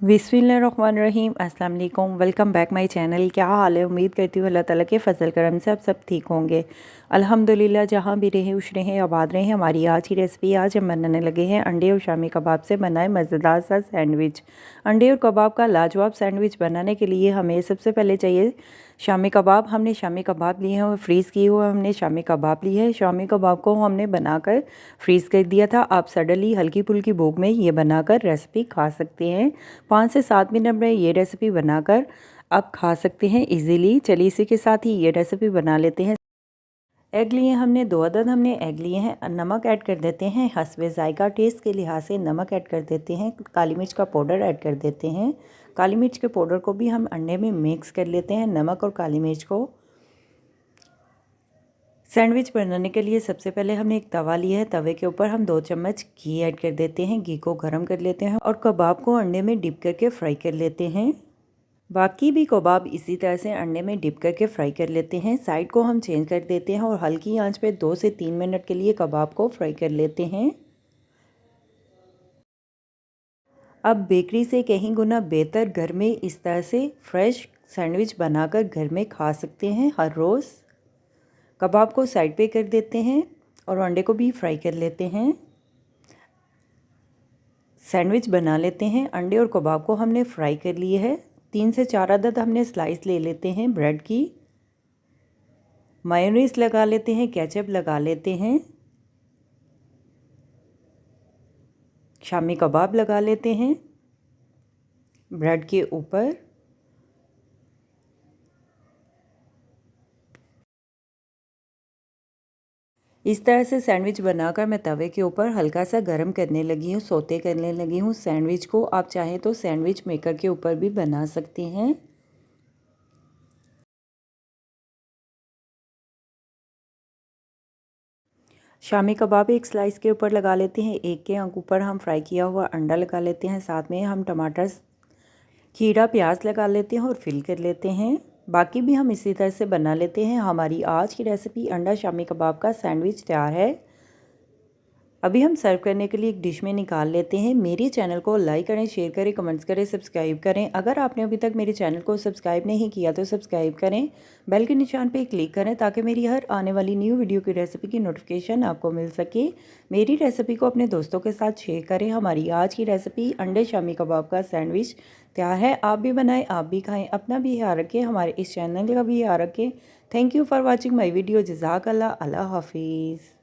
बिस्मिल्लाहिर्रहमानिर्रहीम अस्सलाम वालेकुम। Welcome back my channel. क्या हाल है? उम्मीद करती हूँ अल्लाह ताला के फजल करम से आप सब ठीक होंगे। अल्हम्दुलिल्लाह, जहाँ भी रहें खुश रहें आबाद रहें। हमारी आज की रेसिपी आज हम बनाने लगे हैं अंडे और शामी कबाब से बनाए मज़ेदार सा सैंडविच। अंडे और कबाब का लाजवाब सैंडविच बनाने के लिए हमें सबसे पहले चाहिए शामी कबाब। हमने शामी कबाब लिए हैं और फ्रीज़ किए हुए हमने शामी कबाब लिए हैं। शामी कबाब को हमने बनाकर फ्रीज़ कर दिया था। आप सडनली हल्की फुल्की भूख में ये बनाकर रेसिपी खा सकते हैं। 5 से 7 मिनट में ये रेसिपी बनाकर आप खा सकते हैं इजीली। चलिए इसी के साथ ही ये रेसिपी बना लेते हैं। एग लिए हमने 2 अदद हमने एग लिए हैं। नमक ऐड कर देते हैं हस्बे जायका, टेस्ट के लिहाज से नमक ऐड कर देते हैं। काली मिर्च का पाउडर ऐड कर देते हैं। काली मिर्च के पाउडर को भी हम अंडे में मिक्स कर लेते हैं। नमक और काली मिर्च को सैंडविच बनाने के लिए सबसे पहले हमने एक तवा लिया है। तवे के ऊपर हम 2 चम्मच घी ऐड कर देते हैं। घी को गर्म कर लेते हैं और कबाब को अंडे में डिप करके फ्राई कर लेते हैं। बाकी भी कबाब इसी तरह से अंडे में डिप करके फ्राई कर लेते हैं। साइड को हम चेंज कर देते हैं और हल्की आंच पे 2 से 3 मिनट के लिए कबाब को फ्राई कर लेते हैं। अब बेकरी से कहीं गुना बेहतर घर में इस तरह से फ्रेश सैंडविच बनाकर घर में खा सकते हैं हर रोज़। कबाब को साइड पे कर देते हैं और अंडे को भी फ्राई कर लेते हैं। सैंडविच बना लेते हैं। अंडे और कबाब को हमने फ्राई कर लिए है। 3 से 4 अदद हमने स्लाइस ले लेते हैं ब्रेड की। मायोनीज लगा लेते हैं, केचप लगा लेते हैं, शामी कबाब लगा लेते हैं ब्रेड के ऊपर। इस तरह से सैंडविच बनाकर मैं तवे के ऊपर हल्का सा गरम करने लगी हूँ, सौते करने लगी हूँ सैंडविच को। आप चाहें तो सैंडविच मेकर के ऊपर भी बना सकते हैं। शामी कबाब एक स्लाइस के ऊपर लगा लेते हैं। एक के ऊपर हम फ्राई किया हुआ अंडा लगा लेते हैं। साथ में हम टमाटर, खीरा, प्याज लगा लेते हैं और फिल कर लेते हैं। बाकी भी हम इसी तरह से बना लेते हैं। हमारी आज की रेसिपी अंडा शामी कबाब का सैंडविच तैयार है। अभी हम सर्व करने के लिए एक डिश में निकाल लेते हैं। मेरे चैनल को लाइक करें, शेयर करें, कमेंट्स करें, सब्सक्राइब करें। अगर आपने अभी तक मेरे चैनल को सब्सक्राइब नहीं किया तो सब्सक्राइब करें, बेल के निशान पे क्लिक करें ताकि मेरी हर आने वाली न्यू वीडियो की रेसिपी की नोटिफिकेशन आपको मिल सके। मेरी रेसिपी को अपने दोस्तों के साथ शेयर करें। हमारी आज की रेसिपी अंडे शामी कबाब का सैंडविच तैयार है। आप भी बनाएं, आप भी खाएं, अपना भी ख्याल रखें, हमारे इस चैनल का भी ख्याल रखें। Thank you for watching my video. जज़ाकल्लाह। अल्लाह हाफिज़।